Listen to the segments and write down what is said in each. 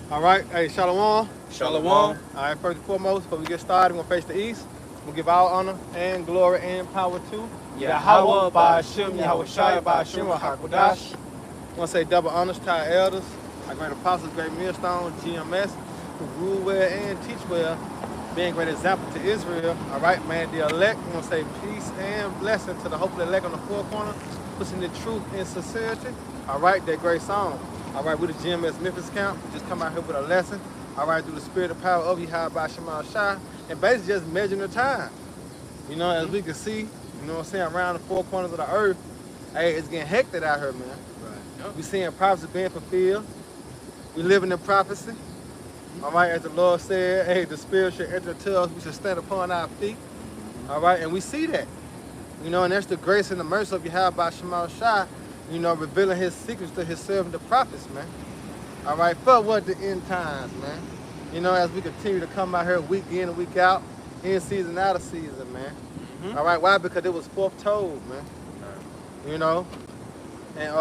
All right, hey, Shalom. Shalom. All right, first and foremost, before we get started, we're going to face the east. We'll give all honor and glory and power to Yahweh, Ba'ashem, Yahweh Shai, Ba'ashem, HaKodash. I want to say double honors to our elders, our great apostles, great millstone, GMS, who rule well and teach well, being a great example to Israel. All right, man, the elect, we want to say peace and blessing to the hopeful elect on the four corner, pushing the truth and sincerity. All right, that great song. All right, we're the GMS Memphis camp. We just come out here with a lesson. All right, through the spirit and power of Yahweh Ba'ashem Shai, and basically just measuring the time. You know, as we can see, you know what I'm saying, around the four corners of the earth, hey, it's getting hectic out here, man. Right. We seeing prophecy being fulfilled. We living in prophecy. All right, as the Lord said, hey, the spirit should enter to us. We should stand upon our feet. All right, and we see that. You know, and that's the grace and the mercy of Yahweh Ba'ashem Shai, you know, revealing his secrets to his servant, the prophets, man. All right, for what the end times, man. You know, as we continue to come out here week in and week out, in season, out of season, man. All right, why? Because it was foretold, man. You know, and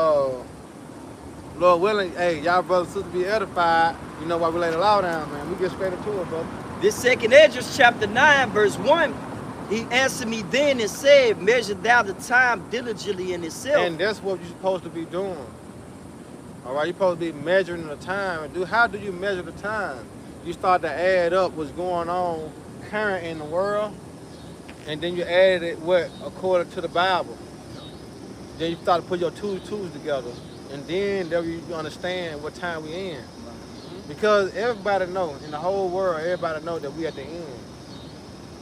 Lord willing, hey, y'all brothers and sisters be edified. You know why we lay the law down, man. We get straight into it, brother. This second Esdras chapter 9, verse 1. He answered me then and said, measure thou the time diligently in itself. And that's what you're supposed to be doing. All right, you're supposed to be measuring the time. How do you measure the time? You start to add up what's going on current in the world, and then you add it what according to the Bible. Then you start to put your two tools together, and then you understand what time we in. Because everybody know in the whole world, everybody know that we at the end.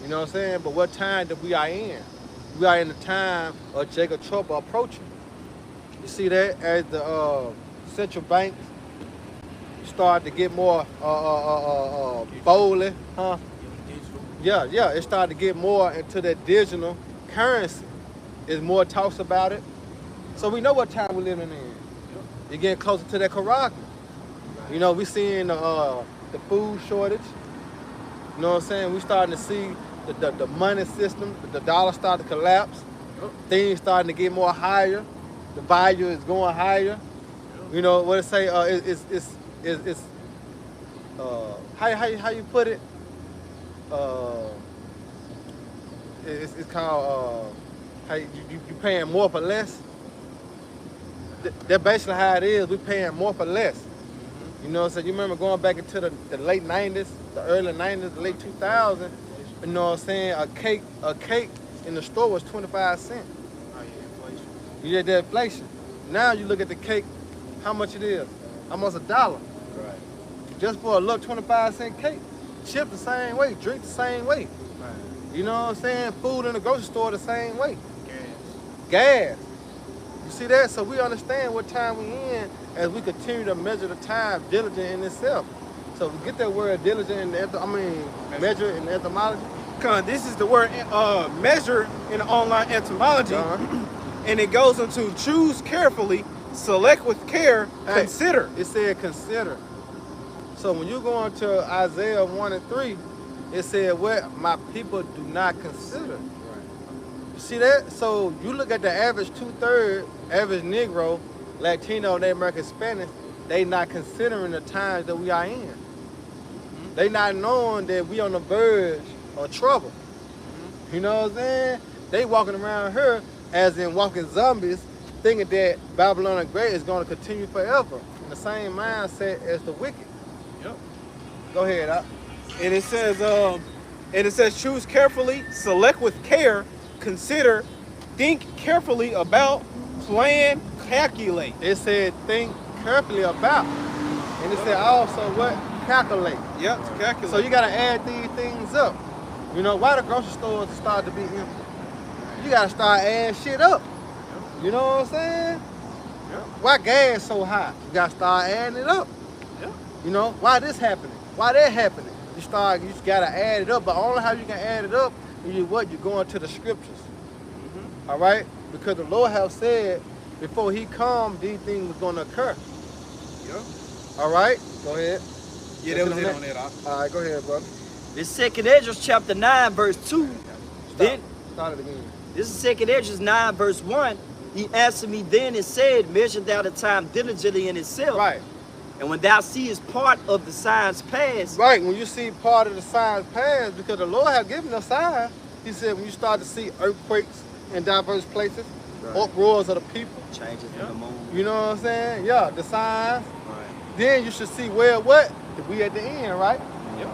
You know what I'm saying? But what time that we are in? We are in the time of Jacob trouble approaching. You see that as the central banks start to get more boldly, huh? Yeah, it started to get more into that digital currency. There's more talks about it. So we know what time we're living in. You're getting closer to that Quran. You know, we seeing the food shortage. You know what I'm saying? We starting to see the money system, the dollar starting to collapse. Things starting to get more higher. The value is going higher. You know what it say? It's how you put it? It's called how you paying more for less. That's basically how it is. We paying more for less. You know what I'm saying? You remember going back into the late 90s, the early 90s, the late 2000s. You know what I'm saying? A cake in the store was 25 cents. Oh yeah, inflation. You get that inflation. Now you look at the cake, how much it is? Almost $1. Right. Just for a little 25-cent cake. Chips the same way, drink the same way. Right. You know what I'm saying? Food in the grocery store the same way. Gas. Gas. You see that? So we understand what time we in as we continue to measure the time diligent in itself. So we get that word diligent in the measure in the etymology. Cause this is the word measure in the online etymology, and it goes into choose carefully, select with care, consider. It said consider. So when you go into Isaiah 1 and 3, it said what my people do not consider. You see that? So you look at the average 2/3, average Negro, Latino, Native American, Spanish, they not considering the times that we are in. They not knowing that we on the verge of trouble. You know what I'm saying? They walking around here as in walking zombies, thinking that Babylon the Great is going to continue forever. In the same mindset as the wicked. Yep. Go ahead, Doc. And it says choose carefully, select with care, consider, think carefully about, plan, calculate. It said think carefully about. And it said also what? Calculate. Yep, to calculate. So you got to add these things up. You know, why the grocery stores start to be empty? You got to start adding shit up. You know what I'm saying? Yep. Why gas so high? You got to start adding it up. Yep. You know, why this happening? Why that happening? You just got to add it up. But only how you can add it up is you go into the scriptures. All right? Because the Lord have said before he come, these things was going to occur. Yep. All right? Go ahead. Yeah, that was it on that. All right, go ahead, brother. This second Esdras chapter 9, verse 2. Start it again. This is second Esdras 9, verse 1. He answered me then and said, measure thou the time diligently in itself. Right. And when thou seest part of the signs past, Right, when you see part of the signs pass, because the Lord has given us signs. He said when you start to see earthquakes in diverse places, Right. uproars of the people, changes in the moon. you know what I'm saying? Yeah, the signs. Right. Then you should see where what? We at the end, right? Yep.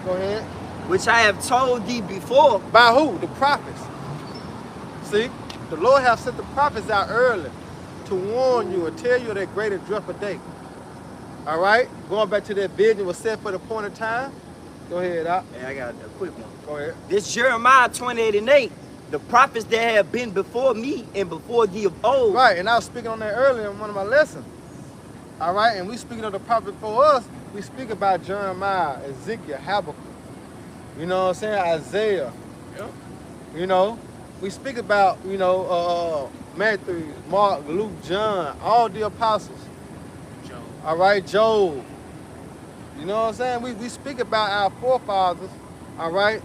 Go ahead. Which I have told thee before. By who? The prophets. See, the Lord have sent the prophets out early to warn you and tell you that great and dreadful day. All right? Going back to that vision was set for the point of time. Go ahead, Doc. And I got a quick one. Go ahead. This Jeremiah 28:8, the prophets that have been before me and before thee of old. Right, and I was speaking on that earlier in one of my lessons. All right, and we speaking of the prophet for us, we speak about Jeremiah, Ezekiel, Habakkuk. You know what I'm saying? Isaiah. Yep. You know, we speak about, you know, Matthew, Mark, Luke, John, all the apostles. Joe. All right, Job. You know what I'm saying? We speak about our forefathers, all right,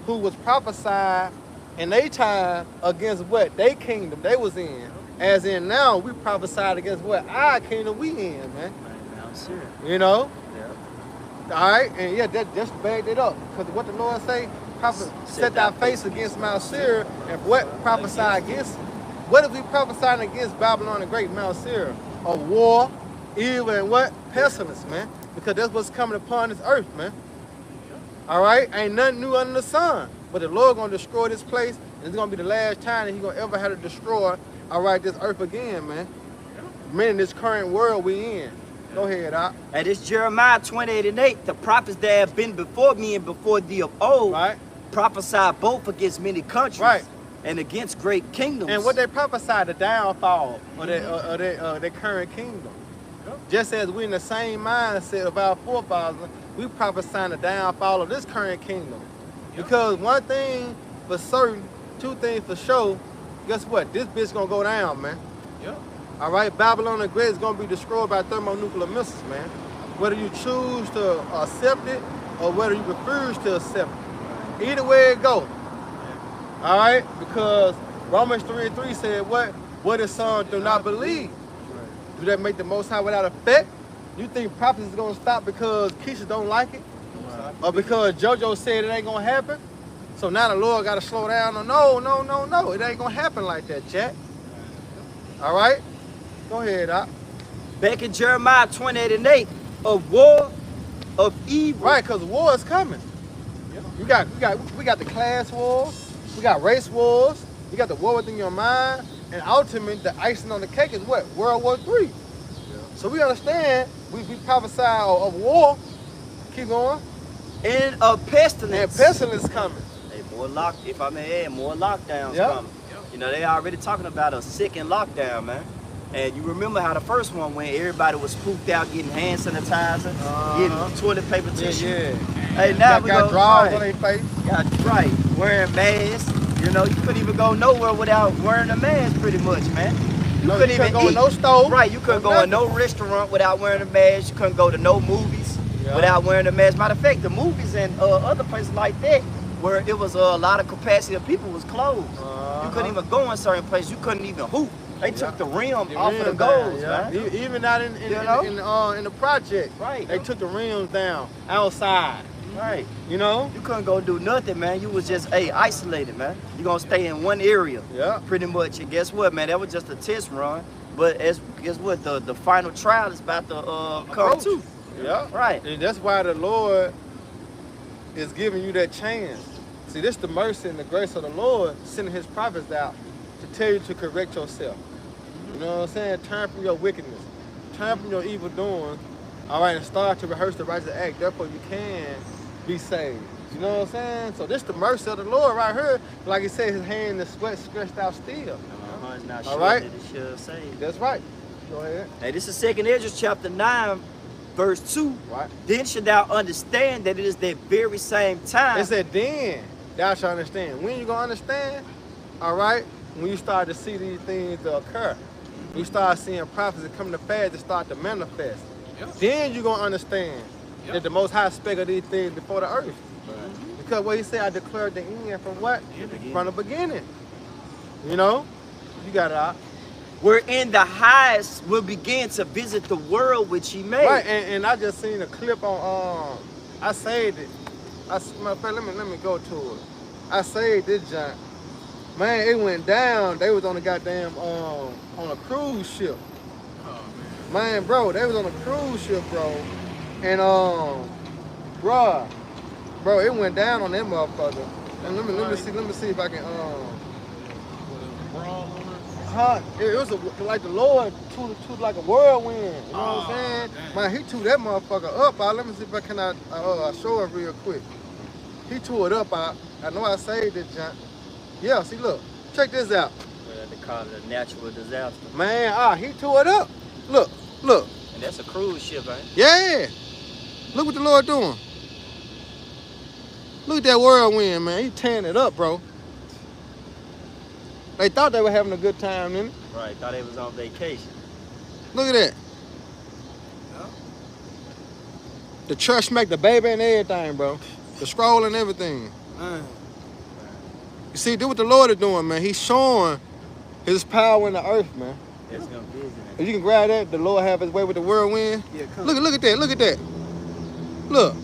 who was prophesied in their time against what? Their kingdom they was in. As in now, we prophesied against what? Our kingdom we in, man. I'm serious. You know? Yeah. All right? And yeah, that just bagged it up. Because what the Lord say? Prophet, set thy face against Mount Seir. And what prophesy against? What if we prophesying against Babylon the Great, Mount Seir? A war, evil, and what? Pestilence, man. Because that's what's coming upon this earth, man. All right? Ain't nothing new under the sun. But the Lord going to destroy this place. And it's going to be the last time that He's going to ever have to destroy, all right, this earth again, man. Meaning this current world we in. Go ahead, Doc. And this Jeremiah 28:8, the prophets that have been before me and before thee of old, Right? prophesy both against many countries Right. and against great kingdoms. And what they prophesy, the downfall of their current kingdom. Just as we in the same mindset of our forefathers, we prophesying the downfall of this current kingdom. Because one thing for certain, two things for sure, guess what? This bitch gonna go down, man. Yep. All right, Babylon the Great is gonna be destroyed by thermonuclear missiles, man. Whether you choose to accept it or whether you refuse to accept it. Either way it go. All right, because Romans 3:3 said what? What his son do not believe. Do that make the Most High without effect? You think prophecy is gonna stop because Keisha don't like it? Or because JoJo said it ain't gonna happen? So now the Lord gotta slow down. No. It ain't gonna happen like that, chat. All right? Go ahead, Doc. Back in Jeremiah 28:8, of war, of evil. Right, because war is coming. We got the class wars, we got race wars, you got the war within your mind, and ultimately the icing on the cake is what? World War III. So we understand, we prophesy of war. Keep going. And of pestilence. And pestilence coming. Hey, if I may add, more lockdowns Yep. coming. You know, they already talking about a second lockdown, man. And you remember how the first one went, everybody was spooked out getting hand sanitizer, getting toilet paper tissue. Yeah. Hey, now we got go, drawers right. on their face. Right, wearing masks. You know, you couldn't even go nowhere without wearing a mask pretty much, man. You couldn't go in no store. Right, you couldn't go in no restaurant without wearing a mask. You couldn't go to no movies without wearing a mask. Matter of fact, the movies and other places like that, where it was a lot of capacity of people was closed. You couldn't even go in certain places. You couldn't even hoop. They took the rim off of the goals, man. Even out in the project, Right. they took the rims down outside. Right. You know? You couldn't go do nothing, man. You was just, isolated, man. You gonna stay in one area. Yeah. Pretty much. And guess what, man? That was just a test run. But guess what? The final trial is about to come too. Yeah. Right. And that's why the Lord is giving you that chance. See, this is the mercy and the grace of the Lord sending his prophets out to tell you to correct yourself. You know what I'm saying? Turn from your wickedness. Turn from your evil doing. All right, and start to rehearse the righteous act. Therefore, you can be saved. You know what I'm saying? So this is the mercy of the Lord right here. Like he said, his hand is stretched out still. It's not All sure right. that it should save. That's right. Go ahead. Hey, this is 2nd Ezra chapter 9, verse 2. Right. Then should thou understand that it is that very same time. It said, then thou shalt understand. When you going to understand? All right? When you start to see these things occur. When you start seeing prophecy come to pass, they start to manifest. Then you're going to understand that the Most High spake of these things before the earth. Because what he said, I declared the end from what? From the beginning. You know? You got it out. wherein the highest will begin to visit the world which he made. Right, and I just seen a clip on I saved it. Matter of fact, let me go to it. I saved this junk. Man, it went down. They was on a goddamn on a cruise ship. Oh, Man, bro, they was on a cruise ship, bro. And bro, it went down on that motherfucker. And let me see if I can it was like the Lord to like a whirlwind. You know what I'm saying? Damn. Man, he threw that motherfucker up. Let me see if I can show it real quick. He threw it up. I know I saved it, junk. Yeah, see, look, check this out. Well, they call it a natural disaster. Man, he tore it up. Look. And that's a cruise ship, ain't it? Yeah. Look what the Lord doing. Look at that whirlwind, man. He tearing it up, bro. They thought they were having a good time, didn't they? Right, thought they was on vacation. Look at that. Yeah. The church make the baby and everything, bro. The scroll and everything. Man. You see, do what the Lord is doing, man. He's showing his power in the earth, man. That's gonna visit If you can grab that, the Lord have his way with the whirlwind. Yeah, come. Look at that. Look,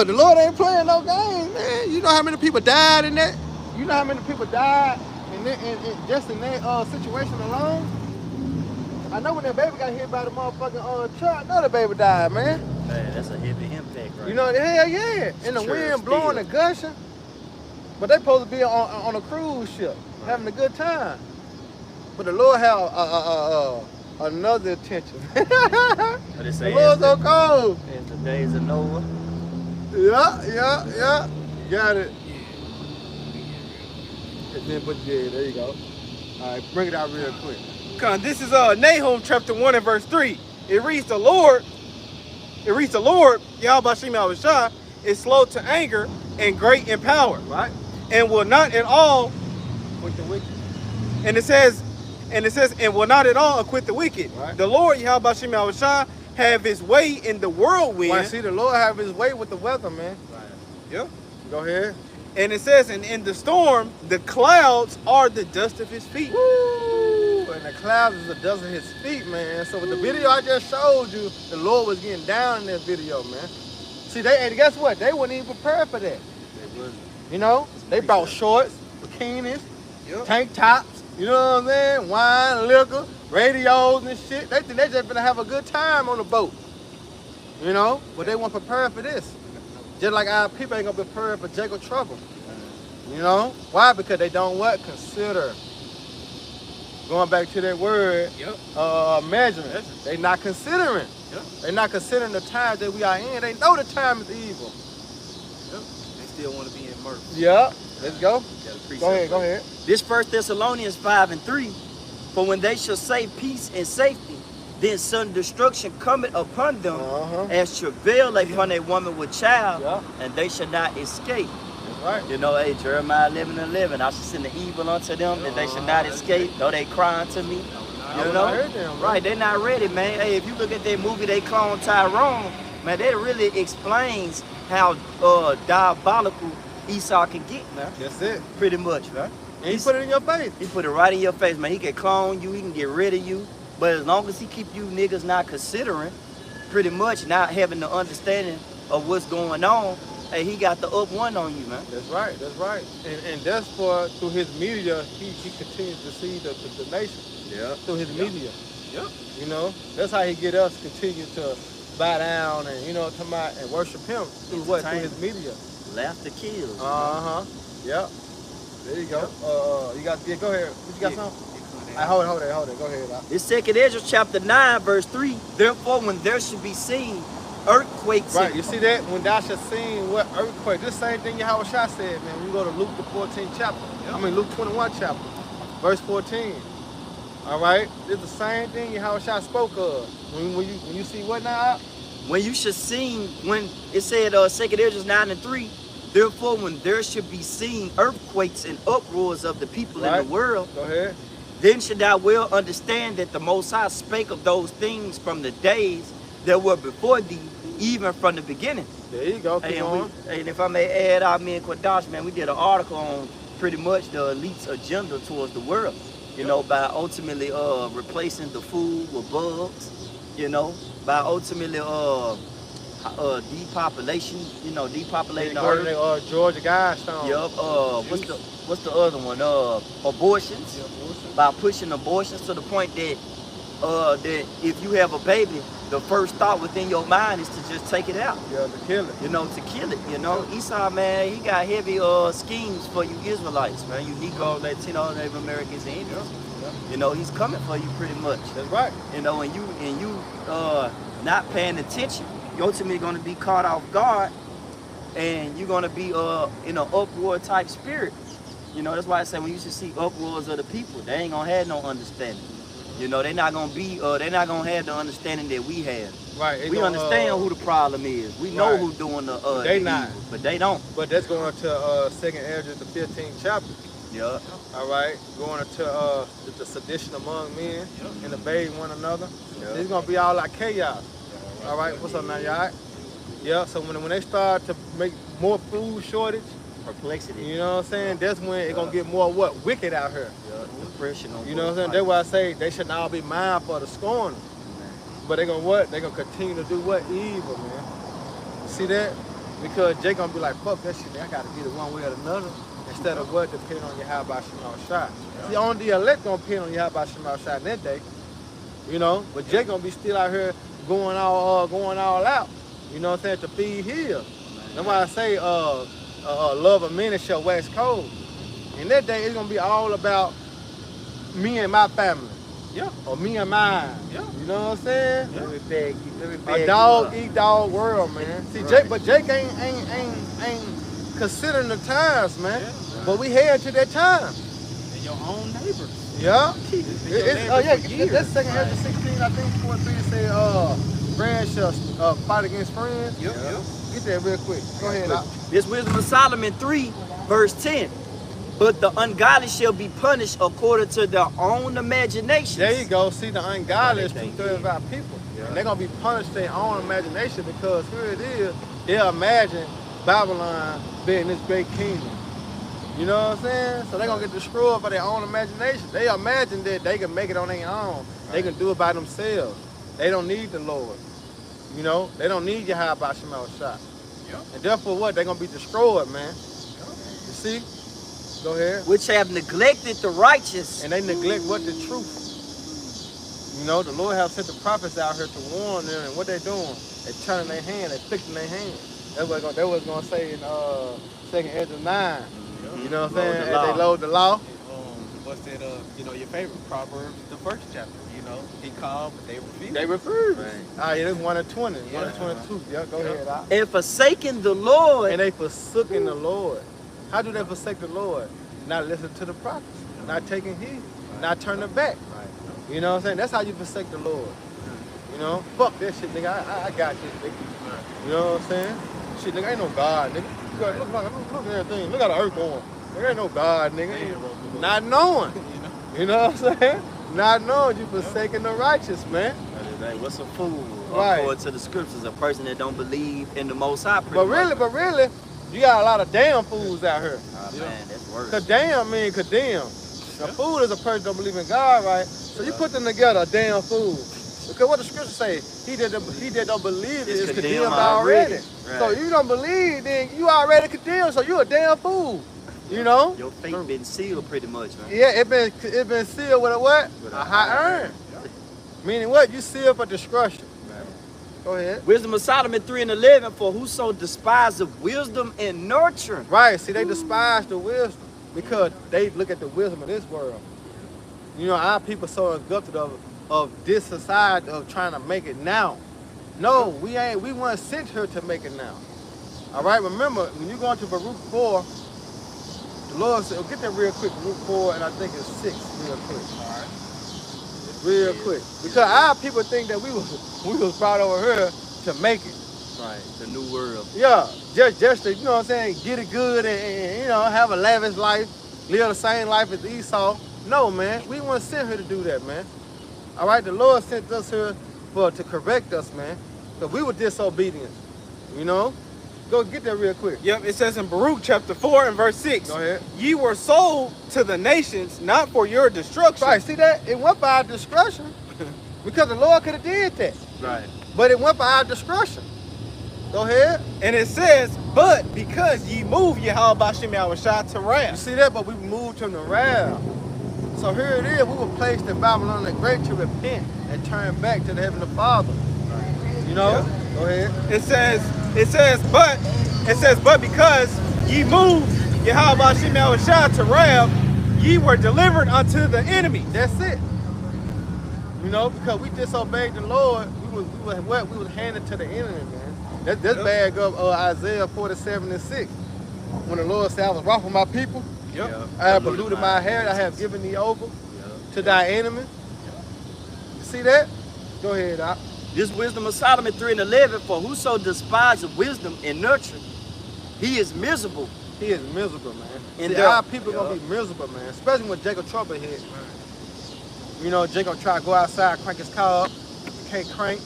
the Lord ain't playing no games, man. You know how many people died in that? You know how many people died just in that situation alone? I know when that baby got hit by the motherfucking truck, I know the baby died, man. Man, that's a heavy impact, right? You know, hell yeah. And the Sure, wind blowing and gushing. But they supposed to be on a cruise ship, having a good time. But the Lord had another intention. But it The say Lord's so cold. in the days of Noah. Yeah. Got it. And then put there you go. All right, bring it out real quick. This is Nahum chapter 1 and verse 3. It reads the Lord, Yahweh Shem Yahushua, is slow to anger and great in power, Right? and will not at all, With the wicked. and it says, and will not at all acquit the wicked. Right. The Lord Yahweh Shem Yahushua have his way in the whirlwind. Well, see, the Lord have his way with the weather, man. Yeah. Go ahead. And it says, and in the storm, the clouds are the dust of his feet. Woo! And the clouds is the dust of his feet, man. So with the video I just showed you, the Lord was getting down in that video, man. See, and guess what? They weren't even prepared for that. They wasn't. You know? They brought shorts, bikinis, Yep. tank tops, you know what I'm saying? Wine, liquor, radios and shit. They think they just gonna have a good time on the boat. You know? But they weren't prepared for this. Just like our people ain't gonna be prepared for Jacob trouble. You know? Why? Because they don't what? Consider. Going back to that word, Yep. measurement. They not considering. Yep. They not considering the time that we are in. They know the time is evil. Yep. They still want to be in murder. Yeah. Let's go. Got a precept Go ahead, for go it. ahead. This 1 Thessalonians 5 and 3. For when they shall say peace and safety, then sudden destruction cometh upon them, as travail upon a woman with child, and they shall not escape. That's right. You know, hey, Jeremiah 11:11, I shall send the evil unto them, that they shall not escape, though they cry unto me. You know? heard them, Right, they're not ready, man. Hey, if you look at that movie, they clone Tyrone, man, that really explains how diabolical Esau can get, man. That's it. Pretty much, man. And he put it in your face. He put it right in your face, man. He can clone you, he can get rid of you. But as long as he keep you niggas not considering, pretty much not having the understanding of what's going on, hey, he got the up one on you, man. That's right, that's right. And that's for, through his media, he continues to see the nation. Yeah. Through his media. Yep. You know? That's how he get us continue to bow down and, you know, come out and worship him. Through what? Through his media. Laughter kills. Uh-huh. Yep. There you go. You got, yeah, go ahead. What you got something? Hold it. Go ahead. This 2 Ezra chapter 9, verse 3. Therefore, when there should be seen earthquakes. Right, you see that? When thou shalt see what earthquake. This same thing Yahweh Shah said, man. When you go to Luke the 14th chapter. Luke 21 chapter. Verse 14. All right? It's the same thing Yahweh Shah spoke of. When you see what now? When you should see, when it said 2 Ezra 9 and 3. Therefore, when there should be seen earthquakes and uproars of the people in the world. Go ahead. Then should thou well understand that the Most High spake of those things from the days that were before thee, even from the beginning. There you go. Keep on. And if I may add, me and Quadash, man, we did an article on pretty much the elite's agenda towards the world. you know, by ultimately replacing the food with bugs, you know, by ultimately depopulation, you know, depopulating the earth. Georgia Guidestone. Yup. What's the other one? Abortions. Yeah, abortion. By pushing abortions to the point that that if you have a baby, the first thought within your mind is to just take it out. Yeah, to kill it. You know, to kill it. You know, Esau, man, he got heavy schemes for you Israelites, man. You Negroes, Latino, Native Americans, and Indians. Yeah. You know, he's coming for you pretty much. That's right. You know, and you not paying attention, you're ultimately going to be caught off guard, and you're going to be in an uproar type spirit. You know, that's why I say when you should see uproars of the people, they ain't gonna have no understanding. You know, they're not gonna be, they're not gonna have the understanding that we have. Right. We understand who the problem is. We know who's doing the they the not, evil, but they don't. But that's going to 2nd Ezra, the 15th chapter. Yeah. All right, going into the sedition among men and obeying one another. Yeah. It's gonna be all like chaos. All right, what's up now, y'all? Yeah. So when they start to make more food shortage, Perplexity. you know what I'm saying? That's when it's gonna get more wicked out here. Yeah. Depression. You know what I'm saying? That's why I say they should now be mindful of the scorner. But they gonna what? They gonna continue to do what? Evil, man. See that? Because Jay gonna be like, fuck that shit, man. I gotta get it one way or another. Instead of what? Depending on your how about Shemal shot. See, only the elect gonna depend on your how about Shemal shot in that day. You know? But Jay gonna be still out here going all out. You know what I'm saying? To feed his. That's why I say love of men shall wax cold. In that day, it's gonna be all about me and my family. Yeah. Or me and mine. Yeah. You know what I'm saying? Let me beg A you dog up. eat dog world, man. See, Right. Jake ain't considering the times, man. Yeah. But we head to that time. And your own neighbors. Yeah. It's been your neighbor Yeah. for years. That's 2nd Ezra 16, I think, 4:3 say, friends shall fight against friends. Yep. Get that real quick. Go ahead. Doc. This Wisdom of Solomon 3, verse 10. But the ungodly shall be punished according to their own imaginations. There you go. See, the ungodly is They 2/3 of our people. Yeah. And they're going to be punished their own imagination because here it is, they'll imagine Babylon being this great kingdom. You know what I'm saying? So they're going to get destroyed by their own imagination. They imagine that they can make it on their own. They can do it by themselves. They don't need the Lord. You know? They don't need your high by Shemal shot. Yeah. And therefore what? They're going to be destroyed, man. You see? Go ahead. Which have neglected the righteous. And they neglect what? The truth. You know, the Lord have sent the prophets out here to warn them, and what they doing? They turning their hand, they fixing their hand. That's what it's gonna say in 2nd Ezra 9. You know what I'm saying? As they load the law. What's that? You know, your favorite Proverbs, the 1st chapter. You know, he called, but they refused. They refuse. Right. All right, that's 1 and 20. 1 and 22. Yeah, go ahead. Al. And forsaking the Lord. And they forsaken the Lord. How do they forsake the Lord? Not listen to the prophets, not taking heed, not turning back. You know what I'm saying? That's how you forsake the Lord. You know? Fuck that shit, nigga. I got this, nigga. You know what I'm saying? Shit, nigga, ain't no God, nigga. Look at everything. Look how the earth going. There ain't no God, nigga. Not knowing. You know what I'm saying? Not knowing you forsaking the righteous, man. Like, what's a fool? Right. According to the scriptures, a person that don't believe in the Most High. But really, you got a lot of damn fools out here. Oh, man, that's worse. Condemn mean condemn. A fool is a person that don't believe in God, right? So you put them together, a damn fool. Because what the scripture say, he that don't believe is condemned already. Right. So you don't believe, then you already condemned, so you a damn fool. You know? Your fate been sealed pretty much, man. Yeah, it been sealed with a what? With A high earn. Meaning what? You sealed for destruction. Go ahead. Wisdom of Solomon 3 and 11, for whoso despiseth wisdom and nurturing. Right, see, they despise the wisdom because they look at the wisdom of this world. You know, our people so engulfed of this society of trying to make it now. No, we weren't sent here to make it now. All right, remember, when you go into Baruch 4, the Lord said, get that real quick, Baruch 4, and I think it's 6, real quick. All right. Real quick. Because our people think that we was brought over here to make it. Right, the new world. Yeah, just to, you know what I'm saying, get it good and you know, have a lavish life, live the same life as Esau. No, man, we weren't sent here to do that, man. All right, the Lord sent us here to correct us, man, because we were disobedient, you know? Go get that real quick. Yep, it says in Baruch chapter 4 and verse 6. Go ahead. Ye were sold to the nations, not for your destruction. Right, see that? It went by our discretion. Because the Lord could have did that. Right. But it went by our discretion. Go ahead. And it says, but because ye moved Yahweh Bashim Yahushua to You wrath. see that? But we moved him to wrath. So here it is. We were placed in Babylon the Great to repent and turn back to the Heavenly Father. You know? Yeah. Go ahead. It says, but because ye moved Yahweh Bashim Yahushua to wrath, ye were delivered unto the enemy. That's it. You know, because we disobeyed the Lord, we was handed to the enemy, man. That's bag of Isaiah 47 and 6. When the Lord said, I was wroth with my people, I have polluted my hair, I have given thee over to thy enemy. You see that? Go ahead, Doc. This wisdom of Solomon 3 and 11, for whoso despises wisdom and nurture, he is miserable. He is miserable, man. And See, our people gonna be miserable, man. Especially when Jacob trouble hit. You know, Jacob try to go outside, crank his car up, can't crank.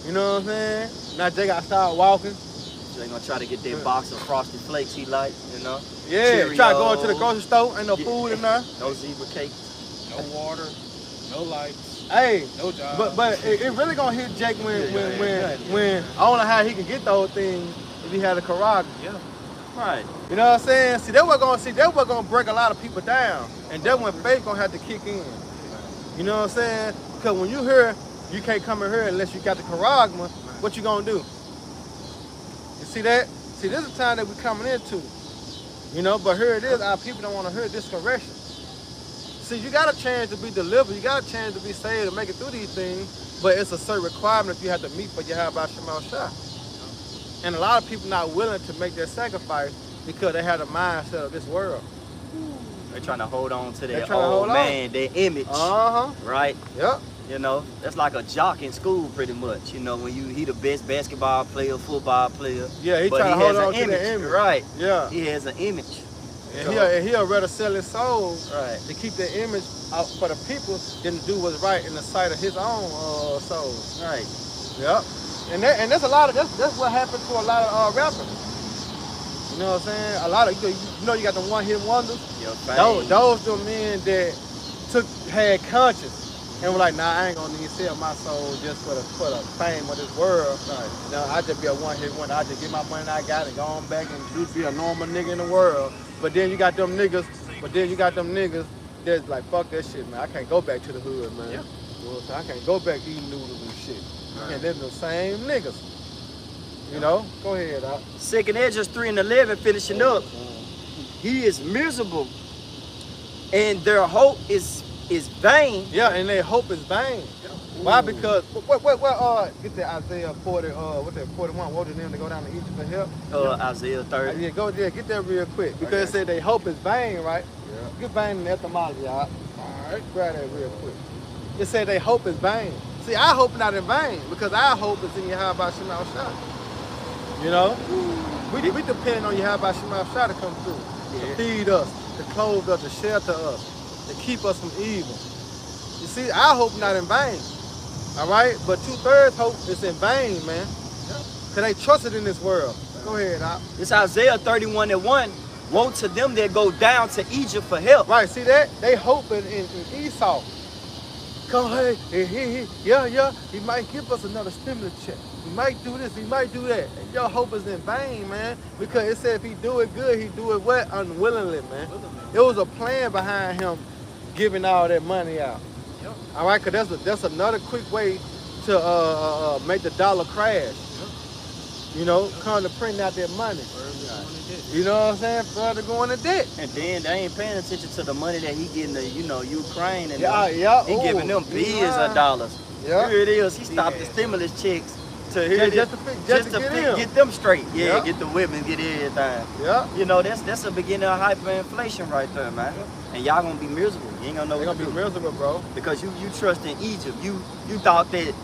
You know what I'm saying? Now Jacob gotta start walking. So they gonna try to get that box of Frosted Flakes he like, you know? Yeah, Cheerios. try to go into the grocery store, ain't no food in there. No zebra cakes. No water, no lights, Hey, no job. but it really gonna hit Jake when I don't know how he can get those things if he had a Karag. Yeah. Right. You know what I'm saying? See, that was gonna break a lot of people down, and that when faith gonna have to kick in. You know what I'm saying? Because when you hear you can't come in here unless you got the charagma, what you gonna do? You see that? See, this is the time that we're coming into. You know, but here it is, our people don't want to hear this correction. See, you got a chance to be delivered, you got a chance to be saved and make it through these things, but it's a certain requirement that you have to meet for Yahweh Shema Shah. And a lot of people not willing to make that sacrifice because they have the mindset of this world. They're trying to hold on to their trying to old hold man, their image. Right? Yep. You know, that's like a jock in school pretty much. You know, when he the best basketball player, football player. Yeah, he but trying to hold on to image. the image. Right. Yeah. He has an image. And he'll rather sell his soul Right. to keep the image out for the people than to do what's right in the sight of his own soul. Right. Yep. And that's a lot of that's what happened to a lot of rappers. You know what I'm saying? A lot of you know you got the one hit wonders. Your Those the men that had conscience and were like, nah, I ain't gonna need to sell my soul just for the fame of this world. Right. You know, I just be a one hit wonder. I just get my money I got and go on back and just be a normal nigga in the world. But then you got them niggas that's like, fuck that shit, man. I can't go back to the hood, man. Yeah. You know what I'm saying? I can't go back eating noodles and shit. I can't live with the same niggas. You know? Go ahead, Doc. 2nd Ezra 3 and 11 finishing up. He is miserable and their hope is vain. Yeah, and their hope is vain. Why? Because get that Isaiah 40, 41, what was the name to go down to Egypt for help? Isaiah 30. Yeah, get that real quick. Because it said their hope is vain, right? Yeah. Get vain in etymology, all right? Alright. Grab that real quick. It said their hope is vain. See, our hope not in vain, because our hope is in Yahweh Shema Shah. You know? We depend on Yahweh Shema Shah to come through. To feed us, to clothe us, to shelter us, to keep us from evil. You see, our hope not in vain. All right? But 2/3 hope is in vain, man. Because they trusted in this world. Go ahead, Doc. It's Isaiah 31 and 1. Woe to them that go down to Egypt for help. Right, see that? They hoping in Esau. Come, hey, he might give us another stimulus check. He might do this, he might do that. And your hope is in vain, man. Because it said if he do it good, he do it what? Unwillingly, man. It was a plan behind him giving all that money out. Yep. All right, because that's another quick way to make the dollar crash. You know, come to print out that money. You know what I'm saying? Further going to debt. And then they ain't paying attention to the money that he getting to, Ukraine and he Ooh, giving them billions of dollars. Yeah. Here it is. He stopped the stimulus checks to Just to get them straight. Yeah, Yeah. get the women, get everything. Yeah. You know, that's the beginning of hyperinflation right there, man. And y'all gonna be miserable. You ain't gonna know They're what gonna to be do. miserable, bro. Because you trust in Egypt. You thought that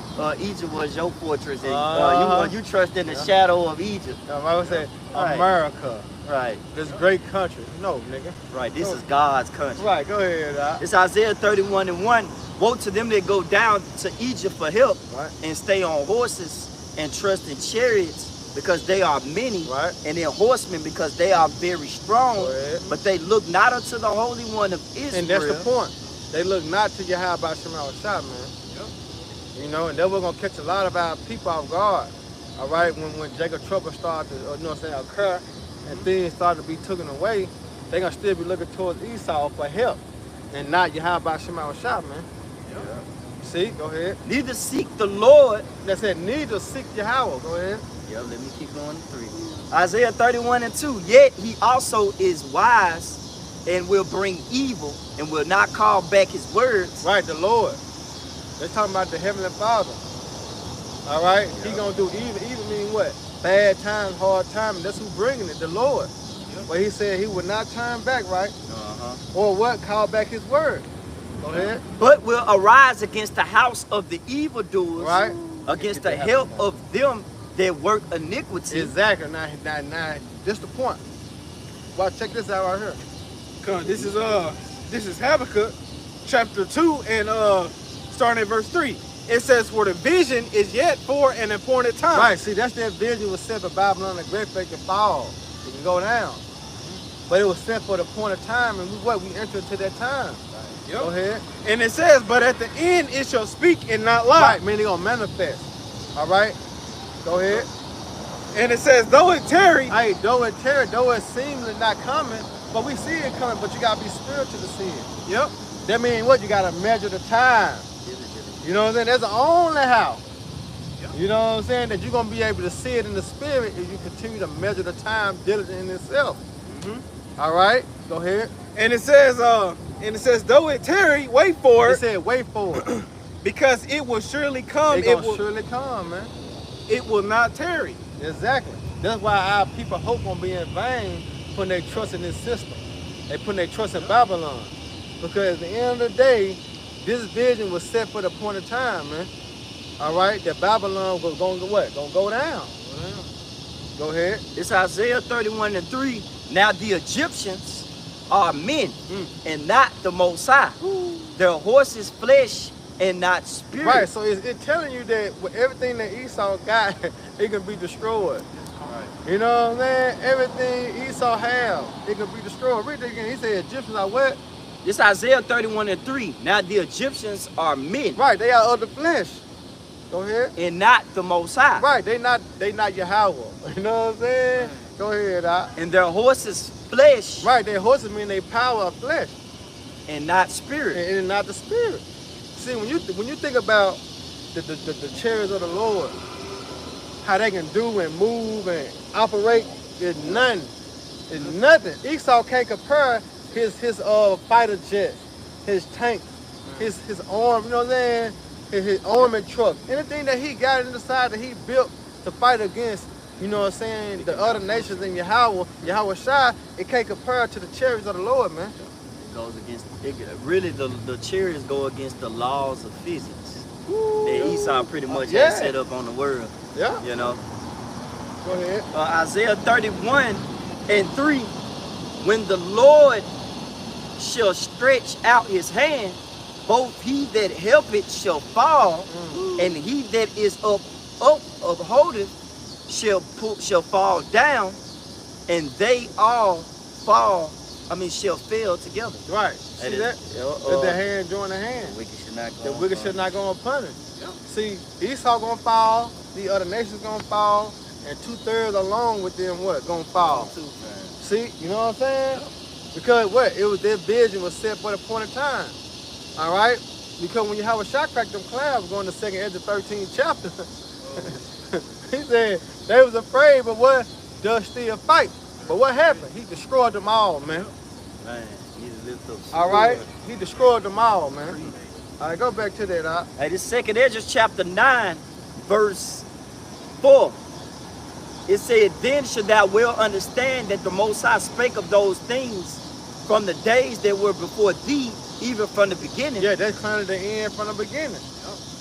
Egypt was your fortress, and you trust in the shadow of Egypt. I would say Right. America, Right, this great country. No, nigga. right. This is God's country. Right, go ahead, Doc. It's Isaiah 31 and 1. Woe to them that go down to Egypt for help Right. and stay on horses and trust in chariots because they are many, Right. and then horsemen because they are very strong. Go ahead. But they look not unto the Holy One of Israel. And that's the point. They look not to Yahweh Shema Shah, man. Yep. You know, and then we're gonna catch a lot of our people off guard. All right, when Jacob trouble started to, you know what I'm saying, occur, and things started to be taken away, they gonna still be looking towards Esau for help, and not Yahweh Shema Shah, man. Yep. See, go ahead. Neither seek the Lord. That said, need to seek Yahweh. Go ahead. Yeah, let me keep going to 3. Isaiah 31:2. Yet he also is wise and will bring evil and will not call back his words. Right, the Lord. They're talking about the Heavenly Father. All right, He gonna do evil. Evil mean what? Bad times, hard times. That's who bringing it, the Lord. But He said He would not turn back, right? Or what? Call back His word. Go ahead. But will arise against the house of the evildoers, Right. against the help of them that work iniquity. Exactly. Now, this the point. Well, check this out right here. This is Habakkuk chapter 2 and starting at verse 3. It says, for the vision is yet for an appointed time. Right. See, that's that vision was set for Babylon, the great faith to fall. It can go down. But it was set for the point of time, and we enter into that time. Yep. Go ahead. And it says, but at the end it shall speak and not lie. Right, meaning gonna manifest. All right. Go ahead. And it says, though it tarry, Hey, though it tarry, though it seems not coming, but we see it coming, but you gotta be spiritual to see it. yep, That means what? You gotta measure the time. You know what I'm saying? That's the only how. You know what I'm saying? That you're gonna be able to see it in the spirit if you continue to measure the time diligent in itself. All right, go ahead. and it says, though it tarry, wait for It it, said, wait for it. because it will surely come. It gonna surely come, man. It will not tarry. Exactly. That's why our people hope won't be in vain putting their trust in this system. They putting their trust in Babylon. Because at the end of the day, this vision was set for the point of time, man. All right, that Babylon was going to what? Going to go down. Go ahead. It's Isaiah 31:3. Now the Egyptians are men and not the Most High. Their horses flesh and not spirit. Right, so it's telling you that with everything that Esau got, it can be destroyed. Right. You know what I'm saying? Everything Esau have, it can be destroyed. Read it again. He said Egyptians are what? It's Isaiah 31:3. Now the Egyptians are men Right, they are of the flesh. Go ahead. and not the Most High. Right, they not Yahweh. You know what I'm saying? Go ahead, And their horses flesh Right, their horses mean they power of flesh and not spirit. and not the spirit. See, when you think about the chariots of the Lord, how they can do and move and operate, it's nothing. It's nothing. Esau can't compare his fighter jets, his tanks, his arm, you know what I'm saying? His armament truck. Anything that he got in the side that he built to fight against, you know what I'm saying, the other nations in Yahweh Shai, it can't compare to the chariots of the Lord, man. It goes against, really the chariots go against the laws of physics that Esau pretty much has set up on the world. Yeah. You know. Go ahead. Isaiah 31:3. When the Lord shall stretch out his hand, both he that helpeth shall fall, and he that is upholdeth shall fall down, and they all shall fail together. Right. See that? Let the hand join the hand. The wicked should not go. The wicked should not go unpunished. See, Esau gonna fall, the other nations gonna fall, and 2/3 along with them what? Gonna fall. See, you know what I'm saying? Because what? It was their vision was set for the point of time. All right? Because when Yahweh Shai cracked them clouds, going to 2nd Ezra 13th chapter, he said they was afraid, but what? Does still fight. But what happened? He destroyed them all, man. Man, he just lift up. All right? He destroyed them all, man. All right, go back to that. Hey, this 2nd Ezra chapter 9, verse 4. It said, then should thou well understand that the Most High spake of those things from the days that were before thee, even from the beginning. Yeah, that's kind of the end from the beginning.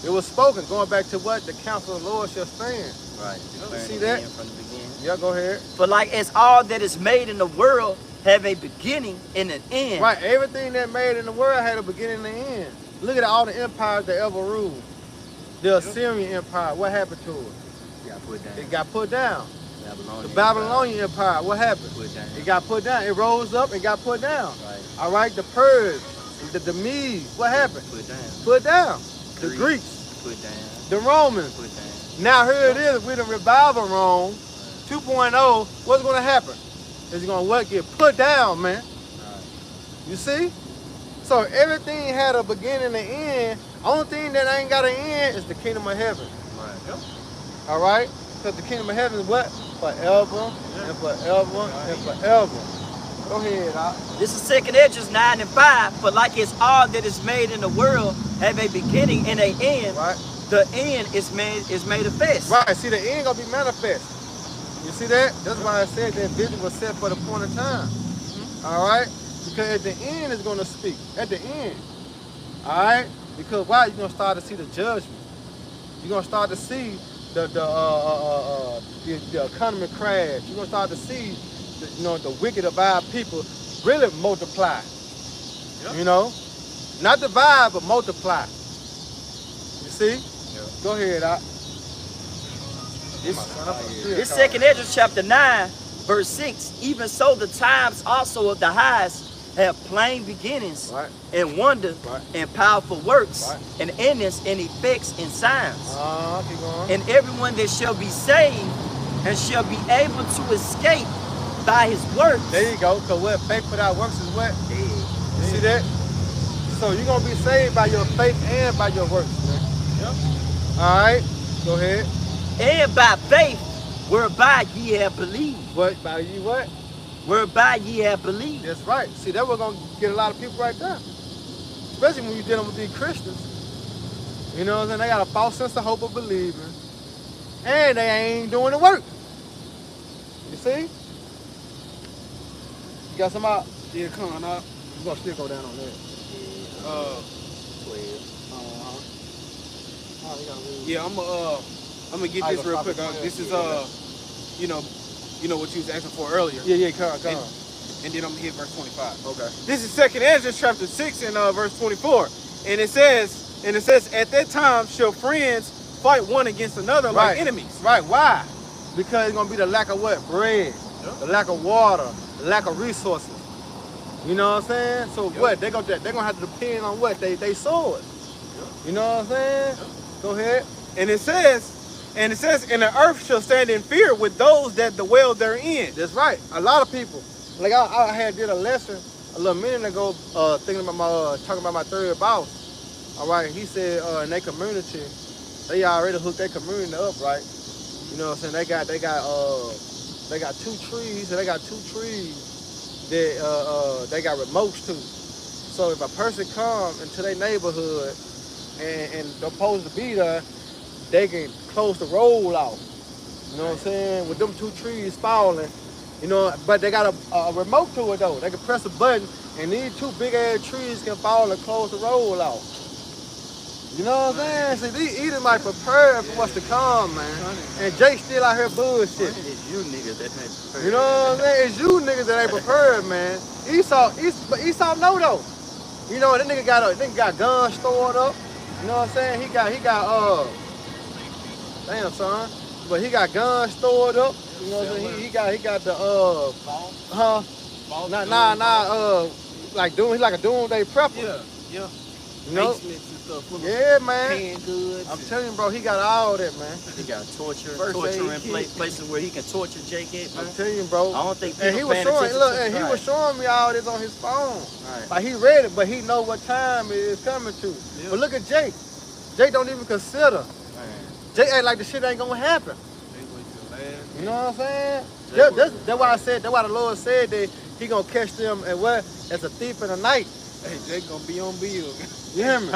It was spoken, going back to what? The counsel of the Lord shall stand. Right. You see that? From the beginning. Yeah, go ahead. For like as all that is made in the world have a beginning and an end. Right, everything that made in the world had a beginning and an end. Look at all the empires that ever ruled. The Assyrian Empire, what happened to it? Yeah, put down. It got put down. The Babylonian Empire. What happened? It got put down. It rose up and got put down. Right. All right. The Persians, the Medes. What happened? Put down. Put down. The Greeks. Put down. The Romans. Put down. Now here it is. We're the revival Rome 2.0. What's going to happen? It's going to what? Get put down, man. You see? So everything had a beginning and end. Only thing that ain't got an end is the kingdom of heaven. Right. Yep. All right? Because the kingdom of heaven is what? Forever and forever and forever. Go ahead, Doc. This is 2 Esdras 9 and 5. For like it's all that is made in the world have a beginning and an end. Right. The end is made manifest. Right. See, the end gonna be manifest. You see that? That's why I said that vision was set for the point of time. All right? Because at the end it's gonna speak. At the end. All right? Because why? You're gonna start to see the judgment. You're gonna start to see the economy crash. You're gonna start to see the wicked of our people really multiply. Yep. You know? Not divide, but multiply. You see? Yep. Go ahead, Doc. This 2 Esdras chapter 9, verse 6. Even so the times also of the highest have plain beginnings, right, and wonders, right, and powerful works, right, and endings and effects and signs. Keep going. And everyone that shall be saved and shall be able to escape by his works. There you go. Because what faith without works is what? You see that? So you're going to be saved by your faith and by your works, man. Yep. All right. Go ahead. And by faith whereby ye have believed. What? By you what? Whereby ye have believed. That's right. See, that we're going to get a lot of people right there. Especially when you're dealing with these Christians. You know what I'm saying? They got a false sense of hope of believing. And they ain't doing the work. You see? You got some out? Yeah, coming up. You're going to still go down on that. 12. Yeah, I'm gonna get this real quick. This is you know what you was asking for earlier. Yeah, come on. And then I'm gonna hit verse 25. Okay. This is 2 Esdras chapter 6 and verse 24. And it says, at that time shall friends fight one against another like enemies. Right. Why? Because it's gonna be the lack of what? Bread, the lack of water, the lack of resources. You know what I'm saying? So what? They're gonna have to depend on what? They swords. You know what I'm saying? Go ahead. And it says, and the earth shall stand in fear with those that dwell therein. That's right. A lot of people. Like I had did a lesson a little minute ago, talking about my third boss. All right. He said in their community, they already hooked their community up, right? You know what I'm saying? They got 2 trees, and they got 2 trees that they got remotes to. So if a person come into their neighborhood and they're supposed to be there, they can close the road off. You know what I'm saying? With them 2 trees falling, you know, but they got a remote to it though. They can press a button and these 2 big ass trees can fall and close the road off. You know what I'm saying? See, these Edomites prepared for what's to come, man. And Jake still out here bullshit. It's you niggas that ain't prepared. You know what I'm saying? It's you niggas that ain't prepared, man. Esau know though. You know, that nigga got guns stored up. You know what I'm saying? He got damn son. But he got guns stored up. You know what I'm saying? He got the he's like a doomsday prepper. Yeah. You know? Basements and stuff. Yeah, man. Canned goods. I'm telling you, bro, he got all that, man. He got torture in places where he can torture Jake at, man. I'm telling you, bro. I don't think people and he was showing me all this on his phone. Right. Like he read it, but he know what time it is coming to. Yeah. But look at Jake. Jake don't even consider. Jake act like the shit ain't gonna happen. You know what I'm saying? That's why I said. That's why the Lord said that He gonna catch them at what? As a thief in the night. Hey, Jake gonna be on bill. You hear me?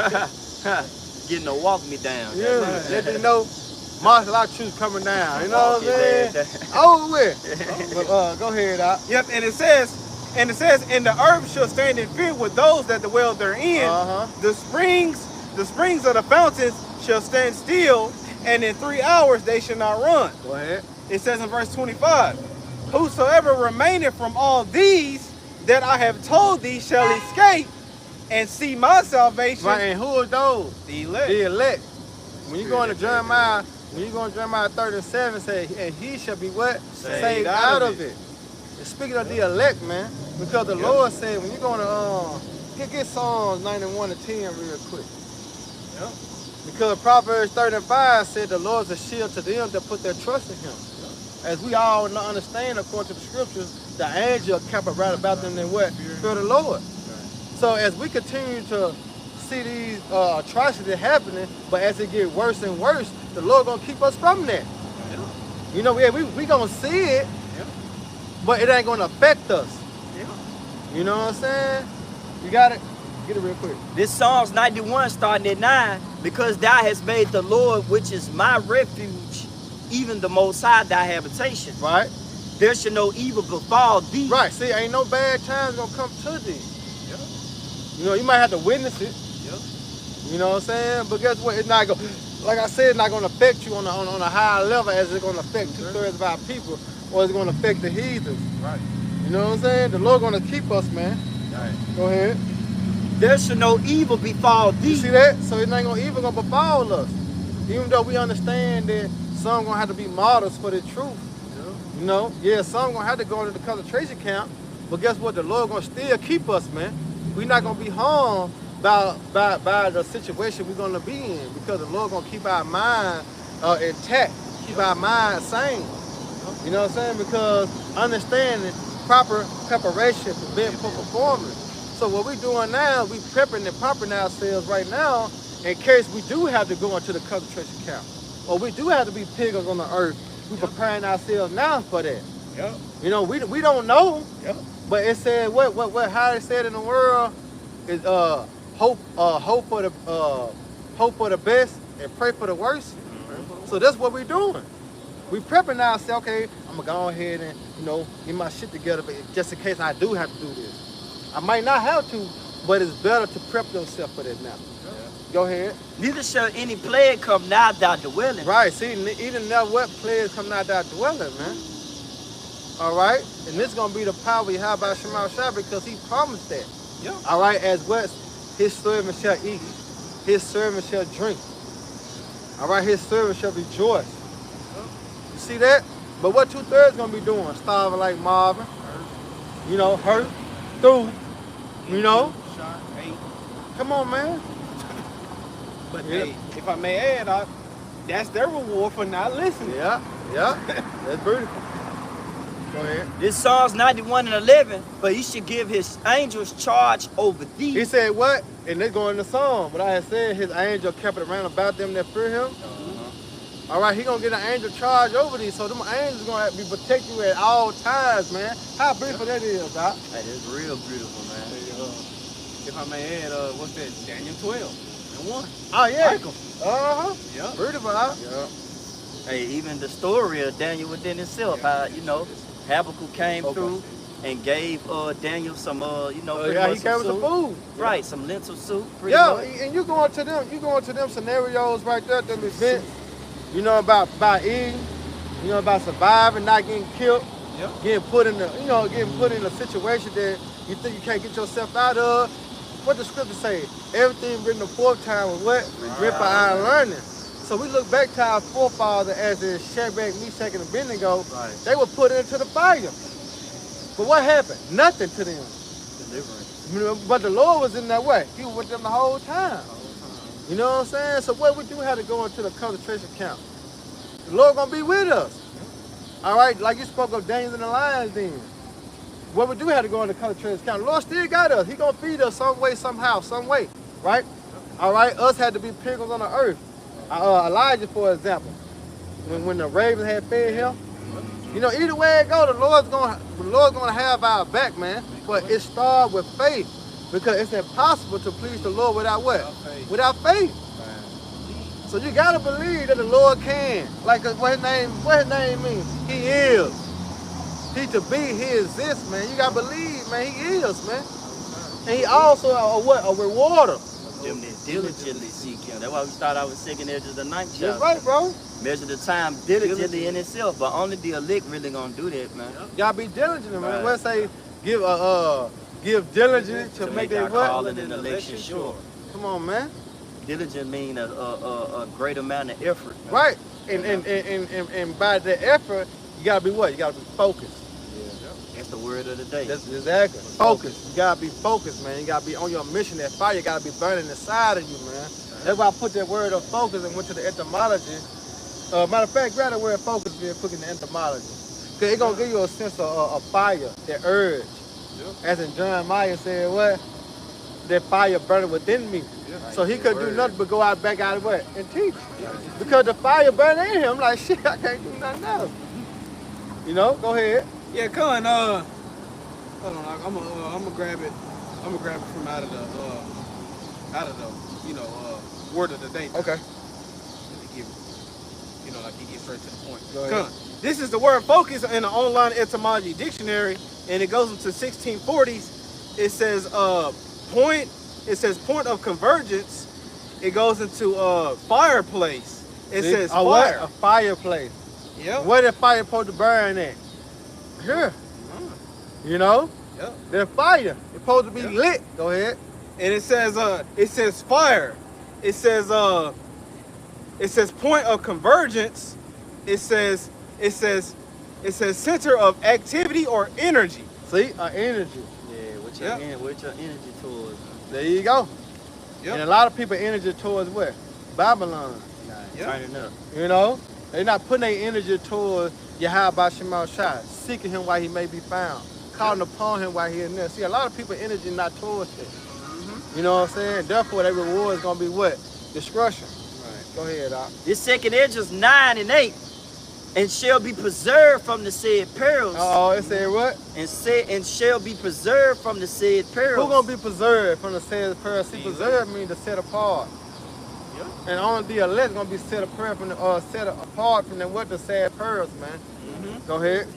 Getting to walk me down. Yeah, let them know martial art truth coming down. You know what I'm saying? Over with. But go ahead, Doc. Yep, and it says, and the earth shall stand in fear with those that dwell therein. The springs of the fountains shall stand still, and in 3 hours they shall not run. Go ahead. It says in verse 25, whosoever remaineth from all these that I have told thee shall escape and see my salvation. Right, and who are those? The elect. The elect. When you go into Jeremiah When you go to Jeremiah 37, say, and he shall be what? Saved out of it. And speaking of the elect, man, because the Lord said, when you're going to, get Psalms 91 and 10 real quick. Yep. Because Proverbs 35 said the Lord's a shield to them that put their trust in him. As we all understand, according to the scriptures, the angel kept right about them than what? Fear the Lord. So as we continue to see these atrocities happening, but as it get worse and worse, the Lord gonna keep us from that. Yeah. You know, we gonna see it, but it ain't gonna affect us. Yeah. You know what I'm saying? You got it? Get it real quick. This Psalms 91 starting at 9, because thou hast made the Lord, which is my refuge, even the Most High thy habitation. Right. There shall no evil befall thee. Right. See, ain't no bad times gonna come to thee. Yeah. You know, you might have to witness it. Yeah. You know what I'm saying? But guess what? It's not going, like I said, it's not going to affect you on a higher level as it's going to affect 2/3 of our people, or it's going to affect the heathens. Right. You know what I'm saying? The Lord going to keep us, man. Right. Go ahead. There shall no evil befall thee. You see that? So it ain't gonna even gonna befall us. Even though we understand that some gonna have to be martyrs for the truth. Yeah. You know? Yeah, some gonna have to go into the concentration camp. But guess what? The Lord gonna still keep us, man. We're not gonna be harmed by the situation we're gonna be in, because the Lord gonna keep our mind intact, keep our mind sane. You know what I'm saying? Because understanding proper preparation for performance. So what we're doing now, we prepping and pumping ourselves right now in case we do have to go into the concentration camp, or we do have to be pilgrims on the earth. We're preparing ourselves now for that. Yep. You know, we don't know. Yep. But it said how it said in the world is hope for the best and pray for the worst. So that's what we're doing. We prepping ourselves. Okay, I'm gonna go ahead and get my shit together, but just in case I do have to do this. I might not have to, but it's better to prep yourself for that now. Yeah. Go ahead. Neither shall any plague come nigh thy dwelling. Right. See, even now what plagues come nigh thy dwelling, man. All right. And this is gonna be the power we have by Shema Shah, because he promised that. Yeah. All right. As what his servant shall eat, his servant shall drink. All right. His servant shall rejoice. You see that? But what 2/3 gonna be doing? Starving like Marvin. You know, hurt. Through, you know. Shot, ate. Come on, man. But hey, if I may add, that's their reward for not listening. Yeah, yeah. That's beautiful. Go ahead. This Psalms 91 and 11, but he should give his angels charge over thee. He said what? And they go in the song. But I had said his angel kept it around about them that fear him. All right, he gonna get an angel charge over these, so them angels gonna be protecting you at all times, man. How beautiful that is, Doc. That is real beautiful, man. If I may add, what's that? Daniel 12:1. Oh yeah. Michael. Yeah. Beautiful, huh? Yeah. Hey, even the story of Daniel within itself, how Habakkuk came through and gave Daniel some he came with some food. Right, some lentil soup. Much. And you going to them scenarios right there, them events. About eating, about surviving, not getting killed, getting put in a situation that you think you can't get yourself out of. What the scripture say? Everything written the fourth time was what? Regret for our learning. So we look back to our forefathers as in Shadrach, Meshach, and Abednego. Right. They were put into the fire. But what happened? Nothing to them. Deliverance. But the Lord was in that way. He was with them the whole time. You know what I'm saying? So what we do have to go into the concentration camp. The Lord gonna be with us. All right, like you spoke of Daniel and the lions then. What we do have to go into the concentration camp. The Lord still got us. He gonna feed us some way, somehow, some way. Right? All right, us had to be pilgrims on the earth. Elijah, for example, when the ravens had fed him, either way it go, the Lord's gonna have our back, man. But it starts with faith. Because it's impossible to please the Lord without what? Without faith. So you gotta believe that the Lord can. Like what his name means? He is. He to be, he exists, man. You gotta believe, man, he is, man. And he also a rewarder. Them that diligently seek him. That's why we start out with seeking there to the 9th chapter. That's right, bro. Measure the time diligently in itself, but only the elect really gonna do that, man. You gotta be diligent, man. Let's say give diligence to make that what? Calling and election sure. Come on, man. Diligent means a great amount of effort. Right. And by the effort, you gotta be what? You gotta be focused. That's the word of the day. That's exactly. Focus. You gotta be focused, man. You gotta be on your mission. That fire gotta be burning inside of you, man. That's why I put that word of focus and went to the etymology. Matter of fact, grab the word focus real quick in the etymology. Cause it's gonna give you a sense of a fire, that urge. As in John Mayer said, what? That fire burning within me. So he couldn't do nothing but go out back out of what? And teach. Because the fire burning in him, like shit, I can't do nothing else. You know, go ahead. Yeah, Con, hold on, I'm gonna grab it. I'm gonna grab it from out of the word of the day. Okay. Like he gets straight to the point. Go ahead. Con, this is the word focus in the online etymology dictionary, and it goes into 1640s. It says point. It says point of convergence. It goes into fireplace. It says fire. What? A fireplace. Yep. Where the fire supposed to burn at? Here. You know? Yep. The fire. It's supposed to be lit. Go ahead. And it says fire. It says point of convergence. It says center of activity or energy. See? Energy. Yeah, with your energy towards. There you go. Yep. And a lot of people energy towards what? Babylon. Turning up. You know? They're not putting their energy towards Yahweh Shemal Shai, seeking him while he may be found, calling upon him while he is near. See, a lot of people energy not towards it. You know what I'm saying? Therefore, their reward is going to be what? Destruction. Right. Go ahead, Doc. This second edge is 9 and 8, and shall be preserved from the said perils. Oh, it said what? And shall be preserved from the said perils. Who's going to be preserved from the said perils? See, preserved means to set apart. And only the elect going to be set apart from the what the sad pearls, man. Go ahead.